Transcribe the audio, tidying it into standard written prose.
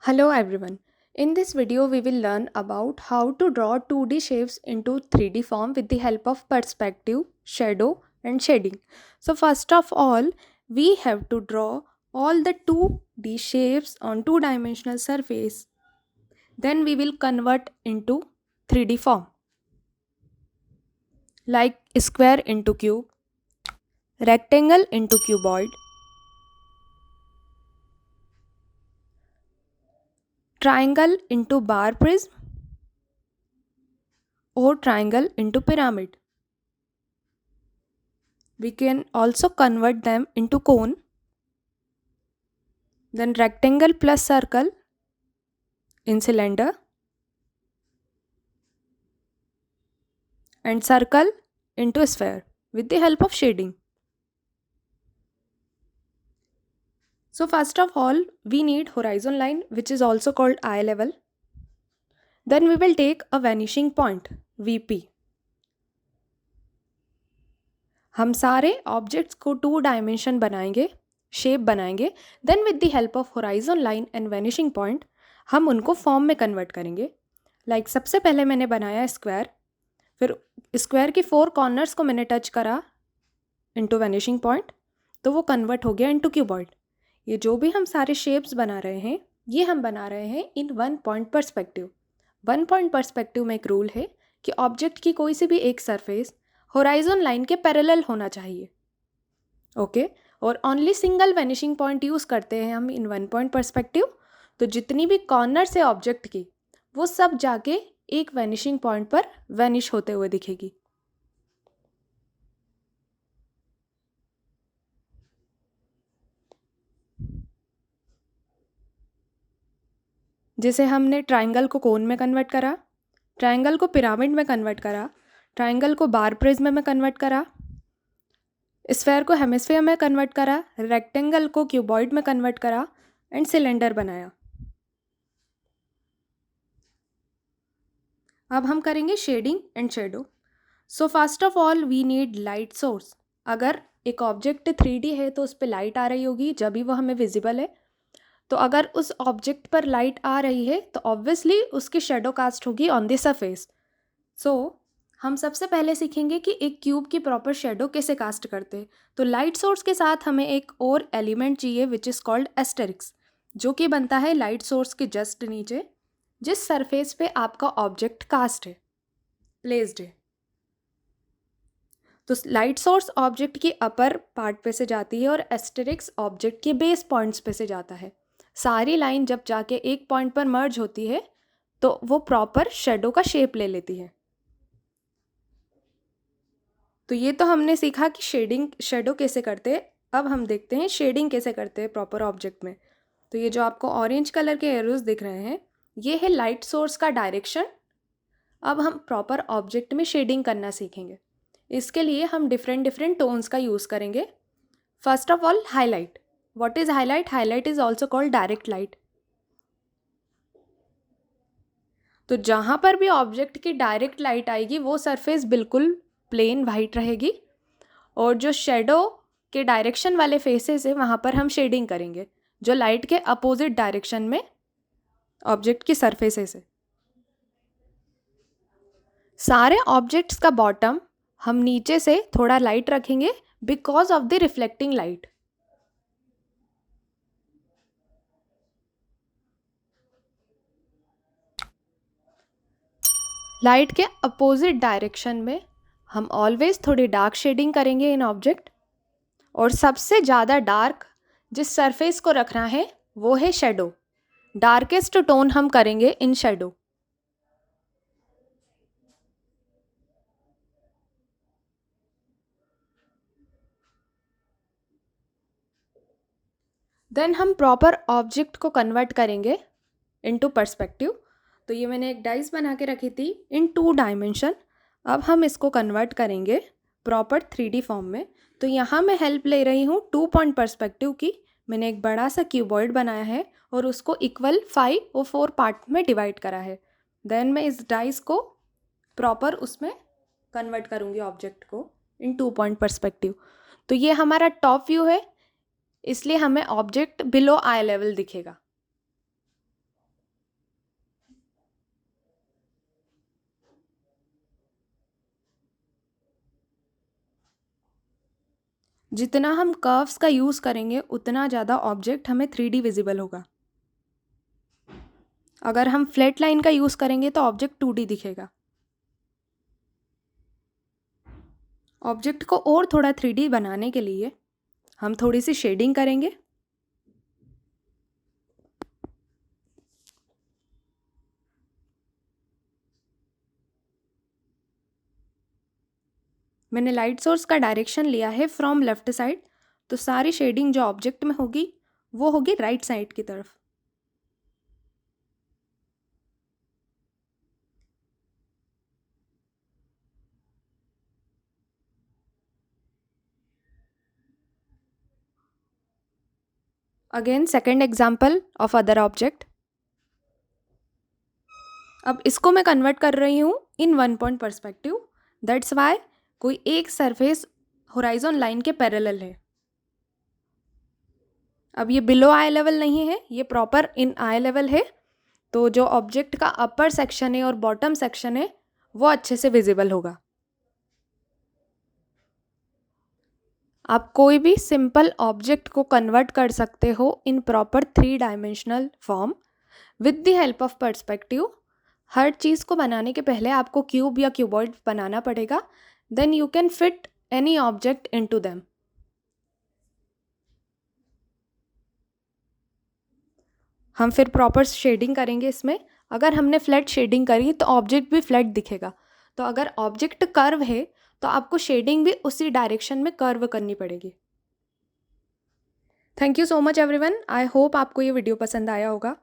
Hello everyone. In this video we will learn about how to draw 2D shapes into 3D form with the help of perspective, shadow and shading. So first of all, we have to draw all the 2D shapes on two-dimensional surface. Then we will convert into 3D form like square into cube, rectangle into cuboid, triangle into bar prism or triangle into pyramid. We can also convert them into cone, then rectangle plus circle in cylinder and circle into sphere with the help of shading. So first of all, we need horizon line, which is also called eye level. Then we will take a vanishing point VP. हम सारे objects को 2 dimension बनाएंगे, shape बनाएंगे. Then with the help of horizon line and vanishing point हम उनको form में convert करेंगे. Like सबसे पहले मैंने बनाया स्क्वायर, फिर स्क्वायर की 4 कॉर्नर्स को मैंने टच करा इनटू वैनिशिंग पॉइंट, तो वो कन्वर्ट हो गया इनटू क्यूबॉइड. ये जो भी हम सारे शेप्स बना रहे हैं, ये हम बना रहे हैं इन 1 पॉइंट पर्सपेक्टिव. 1 पॉइंट पर्सपेक्टिव में एक रूल है कि ऑब्जेक्ट की कोई सी भी एक सरफेस होराइजन लाइन के पैरेलल होना चाहिए. ओके और only single vanishing point use करते हैं हम इन 1 पॉइंट पर्सपेक्टिव. तो जितनी भी कॉर्नर्स है ऑब्जेक्ट की, वो सब जाके एक वैनिशिंग पॉइंट पर वैनिश होते हुए दिखेगी. जैसे हमने ट्राइंगल को कोन में कन्वर्ट करा, ट्राइंगल को पिरामिड में कन्वर्ट करा, ट्राइंगल को बार प्रिज्म में कन्वर्ट करा, स्फेयर को हेमिस्फेयर में कन्वर्ट करा, रेक्टेंगल को क्यूबॉइड में कन्वर्ट करा एंड सिलेंडर बनाया. अब हम करेंगे shading and shadow. So first of all we need light source. अगर एक ऑब्जेक्ट 3D है तो उस पर लाइट आ रही होगी जब भी वो हमें विजिबल है. तो अगर उस ऑब्जेक्ट पर लाइट आ रही है तो ऑब्वियसली उसकी शेडो कास्ट होगी ऑन द सरफेस. सो हम सबसे पहले सीखेंगे कि एक क्यूब की प्रॉपर शेडो कैसे कास्ट करते हैं. तो लाइट सोर्स के साथ हमें एक और एलिमेंट चाहिए विच इज़ कॉल्ड एस्टेरिक्स, जो कि बनता है लाइट सोर्स के जस्ट नीचे जिस सरफेस पे आपका ऑब्जेक्ट कास्ट है, प्लेस्ड है. तो लाइट सोर्स ऑब्जेक्ट की अपर पार्ट पे से जाती है और एस्टेरिक्स ऑब्जेक्ट के बेस पॉइंट्स पे से जाता है. सारी लाइन जब जाके एक पॉइंट पर मर्ज होती है तो वो प्रॉपर शेडो का शेप ले लेती है. तो ये तो हमने सीखा कि शेडिंग शेडो कैसे करते हैं. अब हम देखते हैं शेडिंग कैसे करते हैं प्रॉपर ऑब्जेक्ट में. तो ये जो आपको ऑरेंज कलर के एरोज दिख रहे हैं, ये है लाइट सोर्स का डायरेक्शन. अब हम प्रॉपर ऑब्जेक्ट में शेडिंग करना सीखेंगे. इसके लिए हम डिफरेंट डिफरेंट टोन्स का यूज़ करेंगे. First of all highlight. What is highlight? Highlight is also called direct light. तो जहाँ पर भी ऑब्जेक्ट की डायरेक्ट लाइट आएगी वो सरफेस बिल्कुल प्लेन वाइट रहेगी, और जो शेडो के डायरेक्शन वाले फेसेस है वहाँ पर हम शेडिंग करेंगे जो लाइट के अपोजिट डायरेक्शन में ऑब्जेक्ट की सरफेसेस है. सारे ऑब्जेक्ट्स का बॉटम हम नीचे से थोड़ा लाइट रखेंगे because of the reflecting light. Light के अपोजिट डायरेक्शन में हम ऑलवेज थोड़ी डार्क शेडिंग करेंगे इन ऑब्जेक्ट, और सबसे ज़्यादा डार्क जिस सरफेस को रखना है वो है शेडो. डार्केस्ट टोन हम करेंगे इन शेडो. देन हम प्रॉपर ऑब्जेक्ट को कन्वर्ट करेंगे इनटू पर्सपेक्टिव. तो ये मैंने एक डाइस बना के रखी थी इन 2 डायमेंशन. अब हम इसको कन्वर्ट करेंगे प्रॉपर 3D फॉर्म में. तो यहाँ मैं हेल्प ले रही हूँ 2 पॉइंट पर्सपेक्टिव की. मैंने एक बड़ा सा क्यूबॉइड बनाया है और उसको इक्वल 5 और 4 पार्ट में डिवाइड करा है. देन मैं इस डाइस को प्रॉपर उसमें कन्वर्ट करूँगी ऑब्जेक्ट को इन 2 पॉइंट पर्सपेक्टिव. तो ये हमारा टॉप व्यू है, इसलिए हमें ऑब्जेक्ट बिलो आई लेवल दिखेगा. जितना हम कर्व्स का यूज़ करेंगे उतना ज़्यादा ऑब्जेक्ट हमें 3D विजिबल होगा। अगर हम फ्लैट लाइन का यूज़ करेंगे तो ऑब्जेक्ट 2D दिखेगा। ऑब्जेक्ट को और थोड़ा 3D बनाने के लिए हम थोड़ी सी शेडिंग करेंगे। मैंने लाइट सोर्स का डायरेक्शन लिया है फ्रॉम लेफ्ट साइड, तो सारी शेडिंग जो ऑब्जेक्ट में होगी वो होगी राइट साइड की तरफ। Again second example of other object. अब इसको मैं कन्वर्ट कर रही हूँ इन 1 पॉइंट पर्सपेक्टिव। दैट्स वाई कोई एक सरफेस होराइजन लाइन के पैरेलल है। अब ये बिलो आई लेवल नहीं है, ये प्रॉपर इन आई लेवल है, तो जो ऑब्जेक्ट का अपर सेक्शन है और बॉटम सेक्शन है वो अच्छे से विजिबल होगा। आप कोई भी सिंपल ऑब्जेक्ट को कन्वर्ट कर सकते हो in proper 3 dimensional form with the help of perspective. हर चीज़ को बनाने के पहले आपको क्यूब या क्यूबॉइड बनाना पड़ेगा, then you can fit any object into them. हम फिर प्रॉपर शेडिंग करेंगे इसमें। अगर हमने फ्लैट शेडिंग करी तो ऑब्जेक्ट भी फ्लैट दिखेगा, तो अगर ऑब्जेक्ट कर्व है तो आपको शेडिंग भी उसी डायरेक्शन में कर्व करनी पड़ेगी। Thank you so much everyone. I hope आपको ये वीडियो पसंद आया होगा।